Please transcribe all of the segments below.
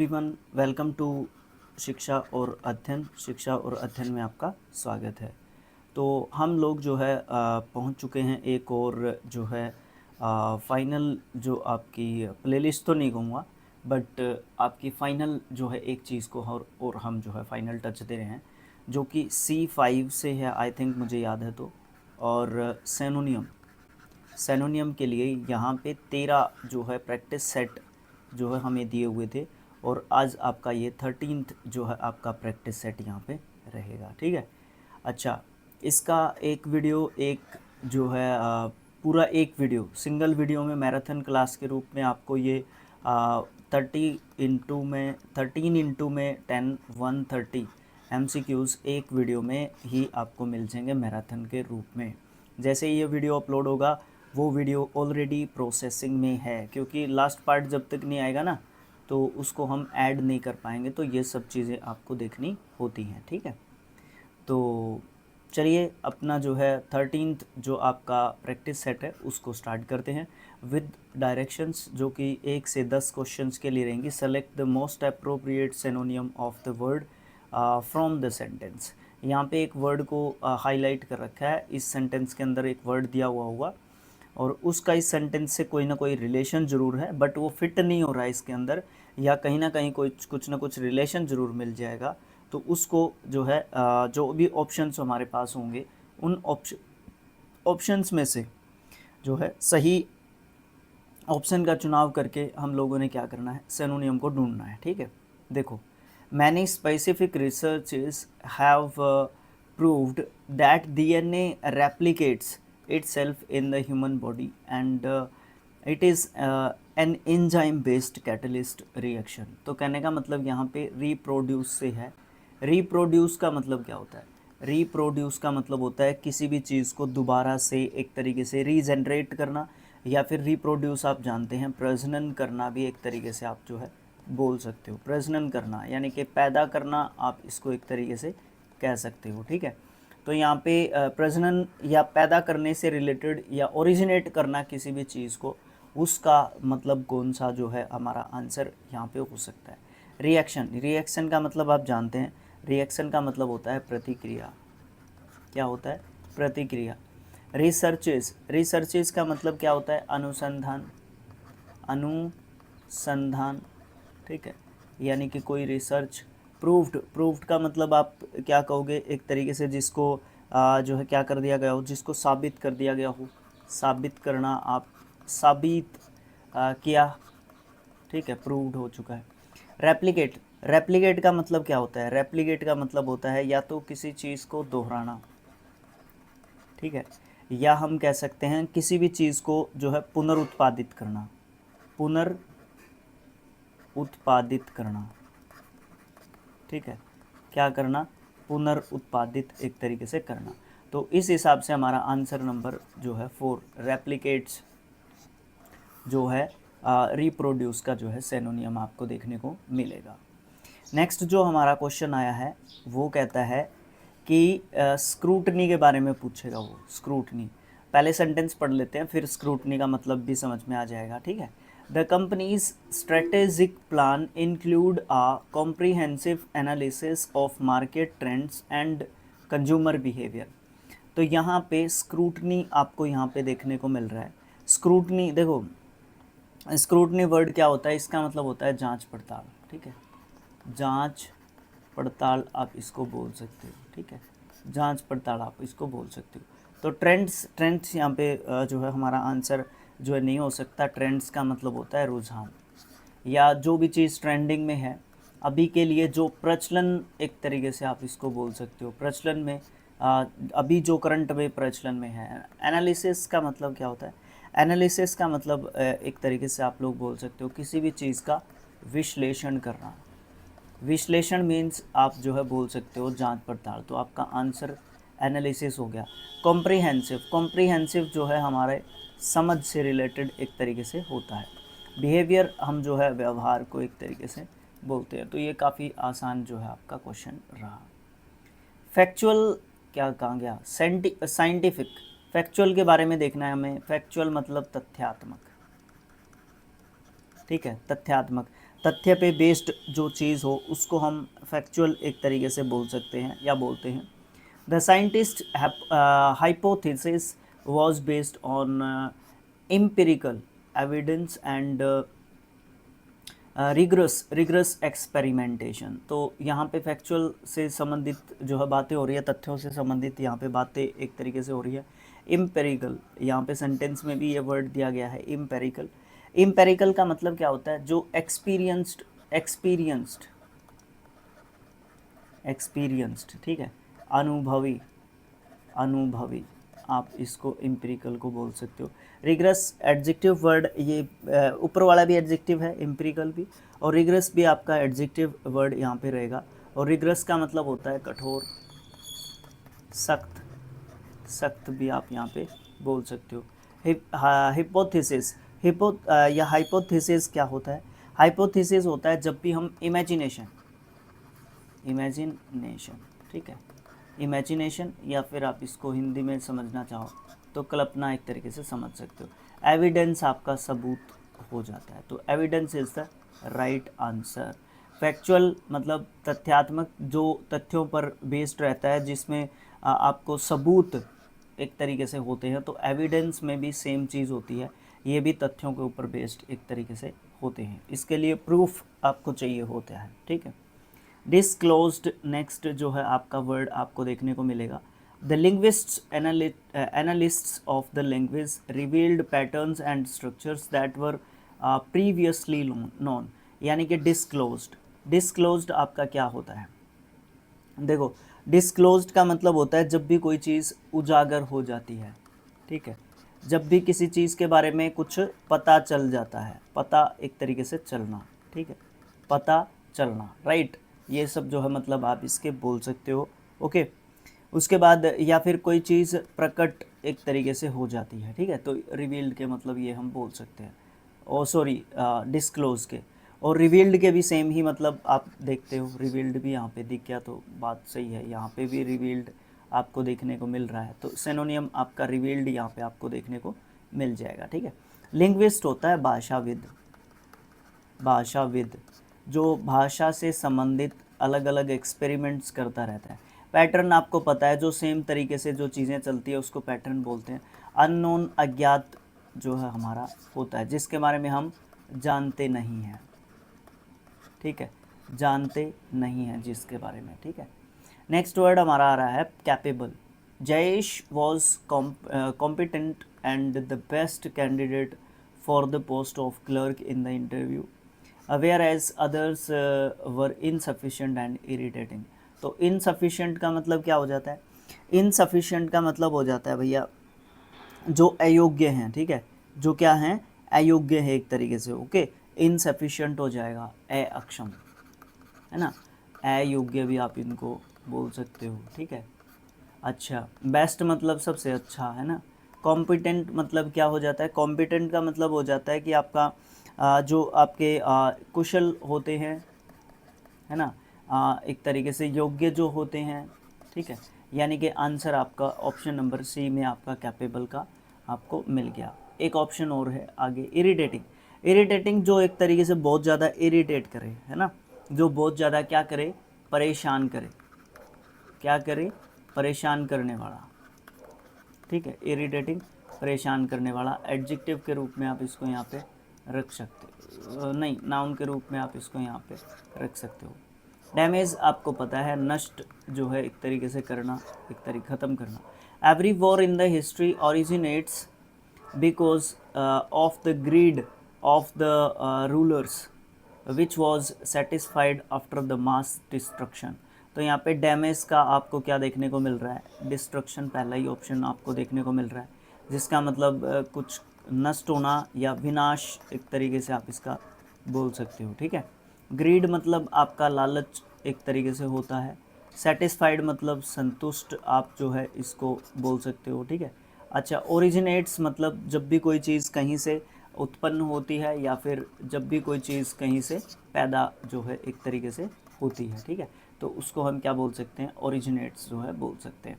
Everyone, welcome to शिक्षा और अध्ययन में आपका स्वागत है। तो हम लोग जो है पहुंच चुके हैं एक और जो है फाइनल जो आपकी प्लेलिस्ट तो नहीं कहूँगा, बट आपकी फ़ाइनल जो है एक चीज़ को और हम जो है फ़ाइनल टच दे रहे हैं, जो कि C5 से है, आई थिंक, मुझे याद है तो। और सैनोनियम के लिए यहाँ पे 13 जो है प्रैक्टिस सेट जो है हमें दिए हुए थे, और आज आपका ये 13th जो है आपका प्रैक्टिस सेट यहाँ पे रहेगा। ठीक है। अच्छा, इसका एक वीडियो जो है पूरा एक वीडियो सिंगल वीडियो में मैराथन क्लास के रूप में आपको ये 13 इंटू में 10 MCQs एक वीडियो में ही आपको मिल जाएंगे मैराथन के रूप में। जैसे ये वीडियो अपलोड होगा, वो वीडियो ऑलरेडी प्रोसेसिंग में है, क्योंकि लास्ट पार्ट जब तक नहीं आएगा ना तो उसको हम ऐड नहीं कर पाएंगे। तो ये सब चीज़ें आपको देखनी होती हैं। ठीक है। तो चलिए अपना जो है 13th जो आपका प्रैक्टिस सेट है उसको स्टार्ट करते हैं विद डायरेक्शंस, जो कि 1 से 10 क्वेश्चंस के लिए रहेंगी। Select the most appropriate सिनोनियम of the word from the sentence. यहाँ पे एक वर्ड को हाईलाइट कर रखा है। इस सेंटेंस के अंदर एक वर्ड दिया हुआ होगा और उसका इस सेंटेंस से कोई ना कोई रिलेशन ज़रूर है, बट वो फिट नहीं हो रहा है इसके अंदर, या कहीं ना कहीं कुछ ना कुछ रिलेशन ज़रूर मिल जाएगा। तो उसको जो है जो भी ऑप्शंस हमारे पास होंगे उन ऑप्शंस में से जो है सही ऑप्शन का चुनाव करके हम लोगों ने क्या करना है, सिनोनियम को ढूंढना है। ठीक है। देखो, many specific researches have proved that DNA replicates itself in the human body and it is an enzyme based catalyst reaction। तो कहने का मतलब यहाँ पे रिप्रोड्यूस से है। रिप्रोड्यूस का मतलब क्या होता है? रिप्रोड्यूस का मतलब होता है किसी भी चीज़ को दोबारा से एक तरीके से रीजनरेट करना, या फिर रिप्रोड्यूस आप जानते हैं प्रजनन करना भी एक तरीके से आप जो है बोल सकते हो। प्रजनन करना यानी कि पैदा करना, आप इसको एक तरीके से कह सकते हो। ठीक है। तो यहाँ पे प्रजनन या पैदा करने से रिलेटेड या ओरिजिनेट करना किसी भी चीज़ को, उसका मतलब कौन सा जो है हमारा आंसर यहाँ पे हो सकता है। रिएक्शन का मतलब आप जानते हैं, रिएक्शन का मतलब होता है प्रतिक्रिया। क्या होता है? प्रतिक्रिया। रिसर्चेस का मतलब क्या होता है? अनुसंधान। ठीक है। यानी कि कोई रिसर्च। प्रूव्ड का मतलब आप क्या कहोगे? एक तरीके से जिसको जो है क्या कर दिया गया हो, जिसको साबित कर दिया गया हो। साबित करना, आप साबित किया। ठीक है, प्रूव्ड हो चुका है। रेप्लिकेट का मतलब क्या होता है? रेप्लिकेट का मतलब होता है या तो किसी चीज़ को दोहराना, ठीक है, या हम कह सकते हैं किसी भी चीज़ को जो है पुनरुत्पादित करना। पुनरुत्पादित करना। ठीक है। क्या करना? पुनरुत्पादित एक तरीके से करना। तो इस हिसाब से हमारा आंसर नंबर जो है 4 रेप्लिकेट्स जो है रिप्रोड्यूस का जो है सिनोनियम आपको देखने को मिलेगा। नेक्स्ट जो हमारा क्वेश्चन आया है वो कहता है कि स्क्रूटनी के बारे में पूछेगा वो। स्क्रूटनी, पहले सेंटेंस पढ़ लेते हैं, फिर स्क्रूटनी का मतलब भी समझ में आ जाएगा। ठीक है। The companies strategic plan include a comprehensive analysis of market trends and consumer behaviour. तो यहाँ पे स्क्रूटनी आपको यहाँ पे देखने को मिल रहा है। स्क्रूटनी, देखो, स्क्रूटनी वर्ड क्या होता है? इसका मतलब होता है जांच पड़ताल। ठीक है, जांच पड़ताल आप इसको बोल सकते हो। ठीक है, जांच पड़ताल आप इसको बोल सकते हो। तो ट्रेंड्स यहाँ पे जो है हमारा आंसर जो है नहीं हो सकता। ट्रेंड्स का मतलब होता है रुझान, या जो भी चीज़ ट्रेंडिंग में है अभी के लिए, जो प्रचलन एक तरीके से आप इसको बोल सकते हो। प्रचलन में अभी जो करंट में प्रचलन में है। एनालिसिस का मतलब क्या होता है? एनालिसिस का मतलब एक तरीके से आप लोग बोल सकते हो किसी भी चीज़ का विश्लेषण करना। विश्लेषण मीन्स आप जो है बोल सकते हो जांच पड़ताल। तो आपका आंसर एनालिसिस हो गया। कॉम्प्रिहेंसिव जो है हमारे समझ से रिलेटेड एक तरीके से होता है। बिहेवियर हम जो है व्यवहार को एक तरीके से बोलते हैं। तो ये काफ़ी आसान जो है आपका क्वेश्चन रहा। फैक्चुअल क्या कहा गया? साइंटिफिक। फैक्चुअल के बारे में देखना है हमें। फैक्चुअल मतलब तथ्यात्मक। ठीक है, तथ्यात्मक। तथ्य पे बेस्ड जो चीज़ हो उसको हम फैक्चुअल एक तरीके से बोल सकते हैं या बोलते हैं। The scientist hypothesis was based on empirical evidence and rigorous experimentation. तो यहाँ पे फैक्चुअल से संबंधित जो है बातें हो रही है, तथ्यों से संबंधित यहाँ पे बातें एक तरीके से हो रही है। इम्पेरिकल, यहाँ पे सेंटेंस में भी ये वर्ड दिया गया है इम्पेरिकल। इम्पेरिकल का मतलब क्या होता है? जो एक्सपीरियंस्ड, ठीक है, अनुभवी आप इसको इम्पेरिकल को बोल सकते हो। रिग्रस एडजेक्टिव वर्ड, ये ऊपर वाला भी एडजेक्टिव है, इम्पेरिकल भी, और रिग्रस भी आपका एडजेक्टिव वर्ड यहाँ पे रहेगा। और रिग्रस का मतलब होता है कठोर, सख्त भी आप यहाँ पे बोल सकते हो। हिपोथेसिस, या हाइपोथेसिस क्या होता है? हाइपोथेसिस होता है जब भी हम इमेजिनेशन, ठीक है, इमेजिनेशन, या फिर आप इसको हिंदी में समझना चाहो तो कल्पना एक तरीके से समझ सकते हो। एविडेंस आपका सबूत हो जाता है, तो evidence is the right answer. Factual मतलब तथ्यात्मक, जो तथ्यों पर बेस्ड रहता है, जिसमें आपको सबूत एक तरीके से होते हैं। तो एविडेंस में भी सेम चीज़ होती है, ये भी तथ्यों के ऊपर बेस्ड एक तरीके से होते हैं। इसके लिए प्रूफ आपको चाहिए होता है, ठीक है। डिस्क्लोज्ड, नेक्स्ट जो है आपका वर्ड आपको देखने को मिलेगा। The linguists analysts of the language revealed patterns and structures that were previously known, यानी कि डिस्क्लोज्ड आपका क्या होता है? देखो, डिस्क्लोज्ड का मतलब होता है जब भी कोई चीज़ उजागर हो जाती है, ठीक है, जब भी किसी चीज़ के बारे में कुछ पता चल जाता है, पता एक तरीके से चलना, ठीक है, पता चलना, राइट, ये सब जो है मतलब आप इसके बोल सकते हो, ओके। उसके बाद या फिर कोई चीज़ प्रकट एक तरीके से हो जाती है, ठीक है, तो रिवील्ड के मतलब ये हम बोल सकते हैं, और सॉरी डिस्क्लोज के। और रिवील्ड के भी सेम ही मतलब आप देखते हो, रिवील्ड भी यहाँ पे दिख गया तो बात सही है, यहाँ पे भी रिवील्ड आपको देखने को मिल रहा है, तो सिनोनियम आपका रिवील्ड यहाँ पे आपको देखने को मिल जाएगा, ठीक है। लिंग्विस्ट होता है भाषाविद, जो भाषा से संबंधित अलग अलग एक्सपेरिमेंट्स करता रहता है। पैटर्न आपको पता है, जो सेम तरीके से जो चीज़ें चलती है उसको पैटर्न बोलते हैं। अननोन, अज्ञात जो है हमारा होता है, जिसके बारे में हम जानते नहीं हैं, ठीक है, जानते नहीं हैं जिसके बारे में, ठीक है। नेक्स्ट वर्ड हमारा आ रहा है capable. Jayesh was competent and the best candidate for the post of clerk in the interview, whereas others were insufficient and irritating. तो इनसफिशेंट का मतलब क्या हो जाता है? इनसफिशेंट का मतलब हो जाता है भैया जो अयोग्य हैं, ठीक है, जो क्या हैं, अयोग्य है एक तरीके से, ओके। इनसफिशेंट हो जाएगा अक्षम, है ना, अयोग्य भी आप इनको बोल सकते हो, ठीक है। अच्छा, बेस्ट मतलब सबसे अच्छा, है ना। कॉम्पिटेंट मतलब क्या हो जाता है? कॉम्पिटेंट का मतलब हो जाता है कि आपका जो आपके कुशल होते हैं, है ना, एक तरीके से योग्य जो होते हैं, ठीक है। यानी कि आंसर आपका ऑप्शन नंबर सी में आपका कैपेबल का आपको मिल गया। एक ऑप्शन और है आगे, इरिटेटिंग जो एक तरीके से बहुत ज़्यादा इरिटेट करे, है ना, जो बहुत ज़्यादा क्या करे, परेशान करे, क्या करे, परेशान करने वाला, ठीक है, इरिटेटिंग, परेशान करने वाला। एडजेक्टिव के रूप में आप इसको यहाँ पे रख सकते, नहीं, नाउन के रूप में आप इसको यहाँ पे रख सकते हो। डैमेज आपको पता है, नष्ट जो है एक तरीके से करना, एक तरीके ख़त्म करना। Every war in the history originates because of the greed of the rulers which was satisfied after the mass destruction. तो यहाँ पे डैमेज का आपको क्या देखने को मिल रहा है? डिस्ट्रक्शन, पहला ही ऑप्शन आपको देखने को मिल रहा है, जिसका मतलब कुछ नष्ट होना या विनाश एक तरीके से आप इसका बोल सकते हो, ठीक है। ग्रीड मतलब आपका लालच एक तरीके से होता है। सेटिस्फाइड मतलब संतुष्ट आप जो है इसको बोल सकते हो, ठीक है। अच्छा, ओरिजिनेट्स मतलब जब भी कोई चीज़ कहीं से उत्पन्न होती है या फिर जब भी कोई चीज़ कहीं से पैदा जो है एक तरीके से होती है, ठीक है, तो उसको हम क्या बोल सकते हैं? ओरिजिनेट्स जो है बोल सकते हैं।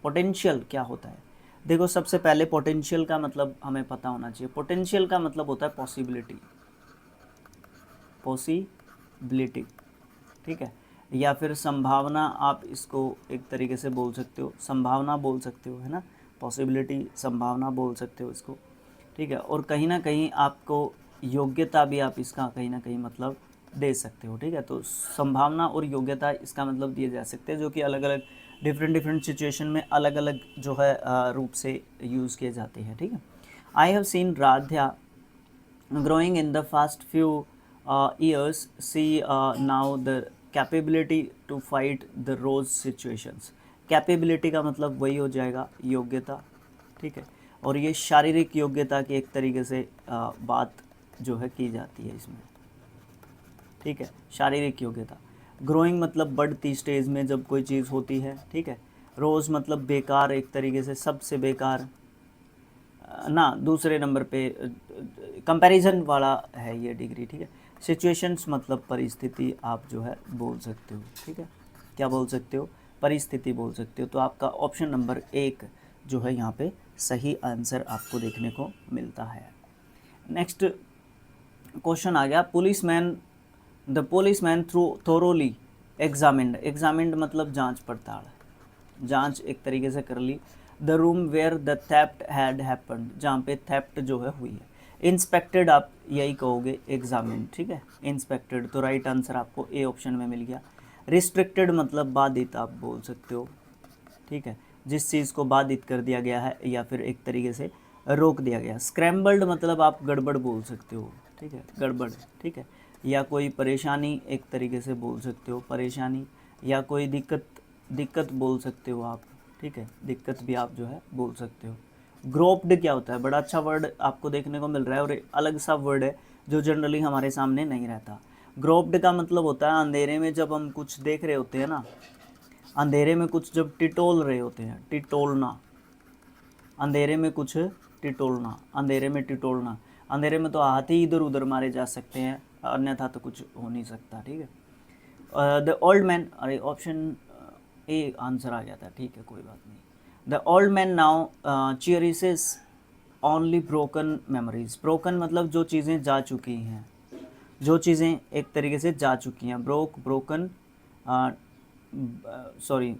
पोटेंशियल क्या होता है? देखो, सबसे पहले पोटेंशियल का मतलब हमें पता होना चाहिए। पोटेंशियल का मतलब होता है पॉसिबिलिटी, पॉसिबिलिटी, ठीक है, या फिर संभावना, आप इसको एक तरीके से बोल सकते हो, संभावना बोल सकते हो, है ना, पॉसिबिलिटी संभावना बोल सकते हो इसको, ठीक है। और कहीं ना कहीं आपको योग्यता भी आप इसका कहीं ना कहीं मतलब दे सकते हो, ठीक है। तो संभावना और योग्यता इसका मतलब दिए जा सकते हैं, जो कि अलग अलग डिफरेंट सिचुएशन में अलग अलग जो है रूप से यूज़ किए जाते हैं, ठीक है। I have seen Radhya growing in the past few years, see now the capability to fight the rose situations। Capability का मतलब वही हो जाएगा योग्यता, ठीक है। और ये शारीरिक योग्यता की एक तरीके से बात जो है की जाती है इसमें, ठीक है, शारीरिक योग्यता। ग्रोइंग मतलब बढ़ती स्टेज में जब कोई चीज़ होती है, ठीक है। रोज़ मतलब बेकार, एक तरीके से सबसे बेकार ना, दूसरे नंबर पे कंपैरिजन वाला है ये डिग्री, ठीक है। सिचुएशंस मतलब परिस्थिति आप जो है बोल सकते हो, ठीक है, क्या बोल सकते हो, परिस्थिति बोल सकते हो। तो आपका ऑप्शन नंबर 1 जो है यहाँ पे सही आंसर आपको देखने को मिलता है। नेक्स्ट क्वेश्चन आ गया, policeman, the policeman thoroughly examined, examined मतलब जांच पड़ताल, जांच एक तरीके से कर ली। The room where the theft had happened, जहाँ पे थेफ्ट जो है हुई है। इंस्पेक्टेड आप यही कहोगे, एग्जामिन, ठीक है, इंस्पेक्टेड। तो राइट आंसर आपको ए ऑप्शन में मिल गया। रिस्ट्रिक्टेड मतलब बाधित आप बोल सकते हो, ठीक है, जिस चीज़ को बाधित कर दिया गया है या फिर एक तरीके से रोक दिया गया। स्क्रैम्बल्ड मतलब आप गड़बड़ बोल सकते हो, ठीक है, गड़बड़, ठीक है, या कोई परेशानी एक तरीके से बोल सकते हो, परेशानी, या कोई दिक्कत बोल सकते हो आप, ठीक है, दिक्कत भी आप जो है बोल सकते हो। ग्रोप्ड क्या होता है, बड़ा अच्छा वर्ड आपको देखने को मिल रहा है और अलग सा वर्ड है जो जनरली हमारे सामने नहीं रहता। ग्रोप्ड का मतलब होता है अंधेरे में जब हम कुछ देख रहे होते हैं ना, अंधेरे में कुछ जब टिटोल रहे होते हैं, टिटोलना, अंधेरे में कुछ टिटोलना, अंधेरे में टिटोलना। अंधेरे में तो हाथ ही इधर उधर मारे जा सकते हैं, अन्यथा तो कुछ हो नहीं सकता, ठीक है। द ओल्ड मैन, अरे ऑप्शन ए आंसर आ गया था, ठीक है, कोई बात नहीं। The old man now cherishes only broken memories, broken मतलब जो चीज़ें जा चुकी हैं, जो चीज़ें एक तरीके से जा चुकी हैं, broken, sorry,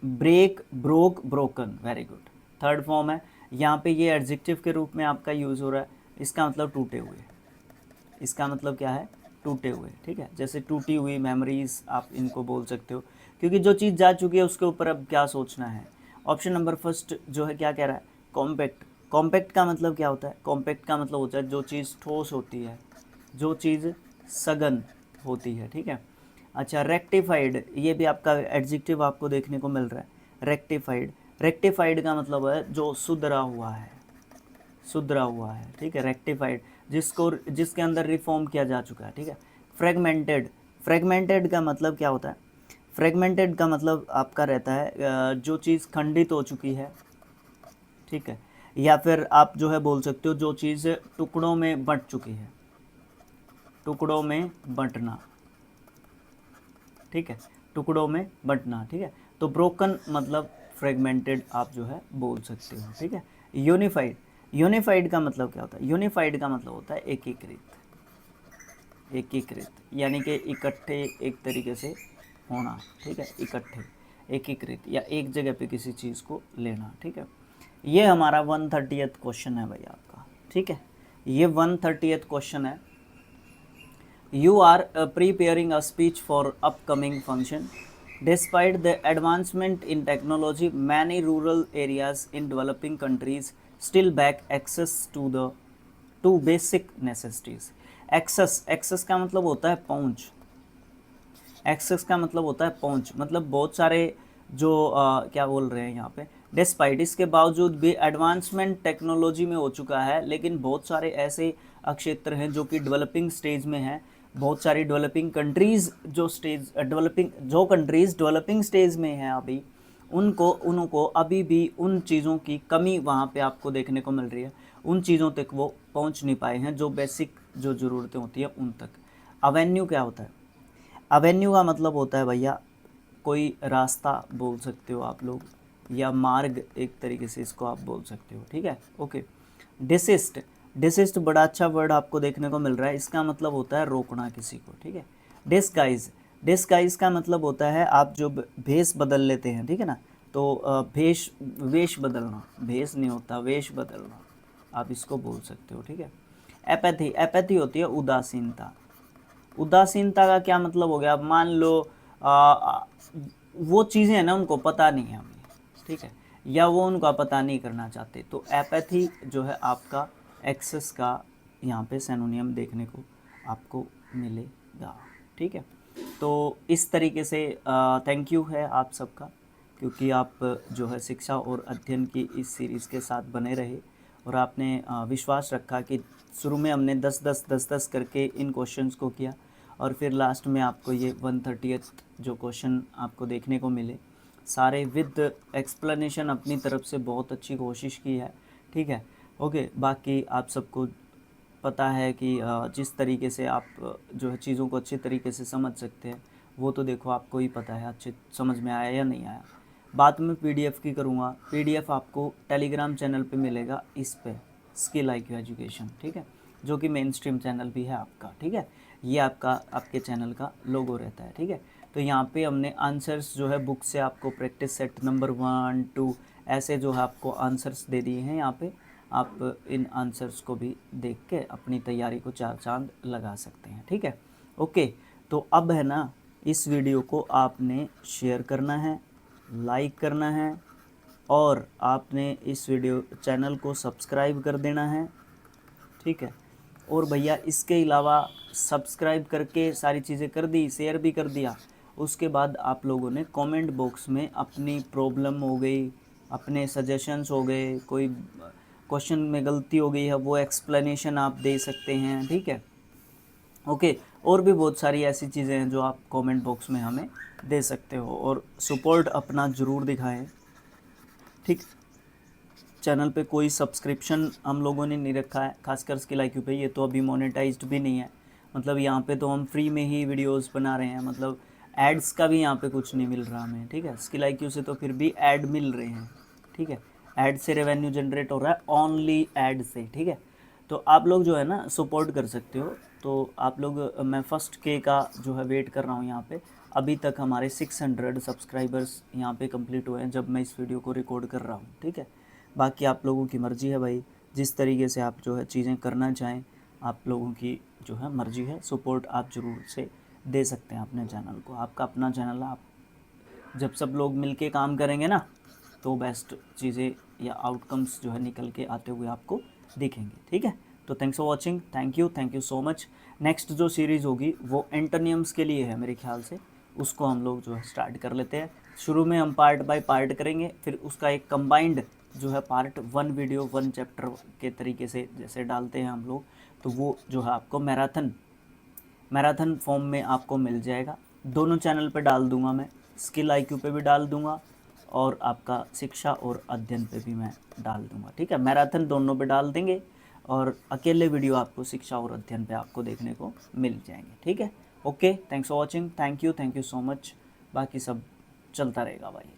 broke, broken, very good, third form है। यहाँ पे ये एडजेक्टिव के रूप में आपका यूज़ हो रहा है, इसका मतलब टूटे हुए, इसका मतलब क्या है, टूटे हुए, ठीक है। जैसे टूटी हुई मेमोरीज आप इनको बोल सकते हो, क्योंकि जो चीज़ जा चुकी है उसके ऊपर अब क्या सोचना है। ऑप्शन नंबर फर्स्ट जो है क्या कह रहा है, कॉम्पैक्ट। कॉम्पैक्ट का मतलब क्या होता है, कॉम्पैक्ट का मतलब होता है जो चीज़ ठोस होती है, जो चीज़ सघन होती है, ठीक है। अच्छा, रेक्टिफाइड, ये भी आपका एडजेक्टिव आपको देखने को मिल रहा है, रेक्टिफाइड। रेक्टिफाइड का मतलब है जो सुधरा हुआ है, सुधरा हुआ है, ठीक है, रेक्टिफाइड, जिसके अंदर रिफॉर्म किया जा चुका है, ठीक है। फ्रेगमेंटेड, फ्रेगमेंटेड का मतलब क्या होता है, फ्रेगमेंटेड का मतलब आपका रहता है जो चीज़ खंडित हो चुकी है, ठीक है, या फिर आप जो है बोल सकते हो जो चीज़ टुकड़ों में बंट चुकी है, टुकड़ों में बंटना, ठीक है, टुकड़ों में बंटना, ठीक है। तो ब्रोकन मतलब फ्रेगमेंटेड आप जो है बोल सकते हो, ठीक है। यूनिफाइड, यूनिफाइड का मतलब क्या होता है, यूनिफाइड का मतलब होता है एकीकृत, एकीकृत यानी कि इकट्ठे एक तरीके से होना, ठीक है, इकट्ठे, एकीकृत या एक जगह पे किसी चीज़ को लेना, ठीक है। ये हमारा 130th क्वेश्चन है भाई आपका, ठीक है, ये 130th क्वेश्चन है। You are preparing a speech for upcoming function. Despite the advancement in technology, many rural areas in developing countries still lack access to basic necessities. Access का मतलब होता है पहुंच, एक्सेस का मतलब होता है पहुंच, मतलब बहुत सारे जो क्या बोल रहे हैं यहाँ पे, डिस्पाइट, इसके बावजूद भी एडवांसमेंट टेक्नोलॉजी में हो चुका है, लेकिन बहुत सारे ऐसे क्षेत्र हैं जो कि डेवलपिंग स्टेज में हैं। बहुत सारी डेवलपिंग कंट्रीज़ जो कंट्रीज़ डेवलपिंग स्टेज में हैं अभी, उनको अभी भी उन चीज़ों की कमी वहाँ पे आपको देखने को मिल रही है, उन चीज़ों तक वो पहुँच नहीं पाए हैं जो बेसिक जो ज़रूरतें होती हैं उन तक। अवेन्यू क्या होता है, अवेन्यू का मतलब होता है भैया कोई रास्ता बोल सकते हो आप लोग, या मार्ग एक तरीके से इसको आप बोल सकते हो, ठीक है, ओके। डिसिस्ट, डिसिस्ट बड़ा अच्छा वर्ड आपको देखने को मिल रहा है, इसका मतलब होता है रोकना किसी को, ठीक है। डिस्गाइज, डिस्गाइज का मतलब होता है आप जो भेष बदल लेते हैं, ठीक है ना। तो भेष, वेश बदलना, भेष नहीं होता, वेश बदलना, आप इसको बोल सकते हो, ठीक है। एपैथी, एपैथी होती है उदासीनता। उदासीनता का क्या मतलब हो गया, अब मान लो वो चीज़ें हैं ना उनको पता नहीं है हमें, ठीक है, या वो उनका पता नहीं करना चाहते, तो एपैथी जो है आपका एक्सेस का यहाँ पे सिनोनियम देखने को आपको मिलेगा, ठीक है। तो इस तरीके से थैंक यू है आप सबका, क्योंकि आप जो है शिक्षा और अध्ययन की इस सीरीज़ के साथ बने रहे और आपने विश्वास रखा कि शुरू में हमने 10-10 करके इन क्वेश्चंस को किया और फिर लास्ट में आपको ये 130th जो क्वेश्चन आपको देखने को मिले, सारे विद एक्सप्लेनेशन अपनी तरफ से बहुत अच्छी कोशिश की है, ठीक है। ओके, बाकी आप सबको पता है कि जिस तरीके से आप जो है चीज़ों को अच्छे तरीके से समझ सकते हैं, वो तो देखो आपको ही पता है अच्छे समझ में आया या नहीं आया। बात मैं पीडीएफ की करूँगा, पीडीएफ आपको टेलीग्राम चैनल पे मिलेगा, इस पे स्किल IQ एजुकेशन, ठीक है, जो कि मेन स्ट्रीम चैनल भी है आपका, ठीक है। ये आपका आपके चैनल का लोगो रहता है, ठीक है। तो यहाँ पे हमने आंसर्स जो है बुक से आपको प्रैक्टिस सेट नंबर 1, 2 ऐसे जो है आपको आंसर्स दे दिए हैं। यहाँ पे आप इन आंसर्स को भी देख के अपनी तैयारी को 4 चांद लगा सकते हैं, ठीक है। ओके, तो अब है ना, इस वीडियो को आपने शेयर करना है, लाइक करना है और आपने इस वीडियो चैनल को सब्सक्राइब कर देना है, ठीक है। और भैया इसके अलावा सब्सक्राइब करके सारी चीज़ें कर दी, शेयर भी कर दिया, उसके बाद आप लोगों ने कमेंट बॉक्स में अपनी प्रॉब्लम हो गई, अपने सजेशंस हो गए, कोई क्वेश्चन में गलती हो गई है, वो एक्सप्लेनेशन आप दे सकते हैं, ठीक है। ओके, और भी बहुत सारी ऐसी चीज़ें हैं जो आप कमेंट बॉक्स में हमें दे सकते हो और सपोर्ट अपना ज़रूर दिखाएं, ठीक। चैनल पे कोई सब्सक्रिप्शन हम लोगों ने नहीं रखा है, खासकर स्किल IQ पे, ये तो अभी मोनेटाइज्ड भी नहीं है, मतलब यहाँ पे तो हम फ्री में ही वीडियोस बना रहे हैं, मतलब एड्स का भी यहाँ पे कुछ नहीं मिल रहा हमें, ठीक है। स्किल IQ से तो फिर भी ऐड मिल रहे हैं, ठीक है, ऐड से रेवेन्यू जनरेट हो रहा है, ओनली ऐड से, ठीक है। तो आप लोग जो है ना सपोर्ट कर सकते हो, तो आप लोग, मैं फर्स्ट के का जो है वेट कर रहा हूँ यहाँ पे, अभी तक हमारे 600 सब्सक्राइबर्स यहाँ पे कंप्लीट हुए हैं जब मैं इस वीडियो को रिकॉर्ड कर रहा हूँ, ठीक है। बाकी आप लोगों की मर्ज़ी है भाई, जिस तरीके से आप जो है चीज़ें करना चाहें, आप लोगों की जो है मर्ज़ी है, सपोर्ट आप ज़रूर से दे सकते हैं अपने चैनल को, आपका अपना चैनल है, आप जब सब लोग मिलके काम करेंगे ना तो बेस्ट चीज़ें या आउटकम्स जो है निकल के आते हुए आपको दिखेंगे, ठीक है। तो thanks for watching, thank you so much. Next जो सीरीज़ होगी वो एंटोनियम्स के लिए है मेरे ख्याल से, उसको हम लोग जो है स्टार्ट कर लेते हैं। शुरू में हम पार्ट बाय पार्ट करेंगे, फिर उसका एक कंबाइंड जो है पार्ट 1 वीडियो 1 चैप्टर के तरीके से जैसे डालते हैं हम लोग, तो वो जो है आपको मैराथन फॉर्म में आपको मिल जाएगा। दोनों चैनल पे डाल दूंगा मैं, स्किल IQ पे भी डाल दूंगा और आपका शिक्षा और अध्ययन पे भी मैं डाल दूंगा, ठीक है। मैराथन दोनों पे डाल देंगे और अकेले वीडियो आपको शिक्षा और अध्ययन पे आपको देखने को मिल जाएंगे, ठीक है। Okay, thanks for watching, thank you so much. बाकी सब चलता रहेगा भाई।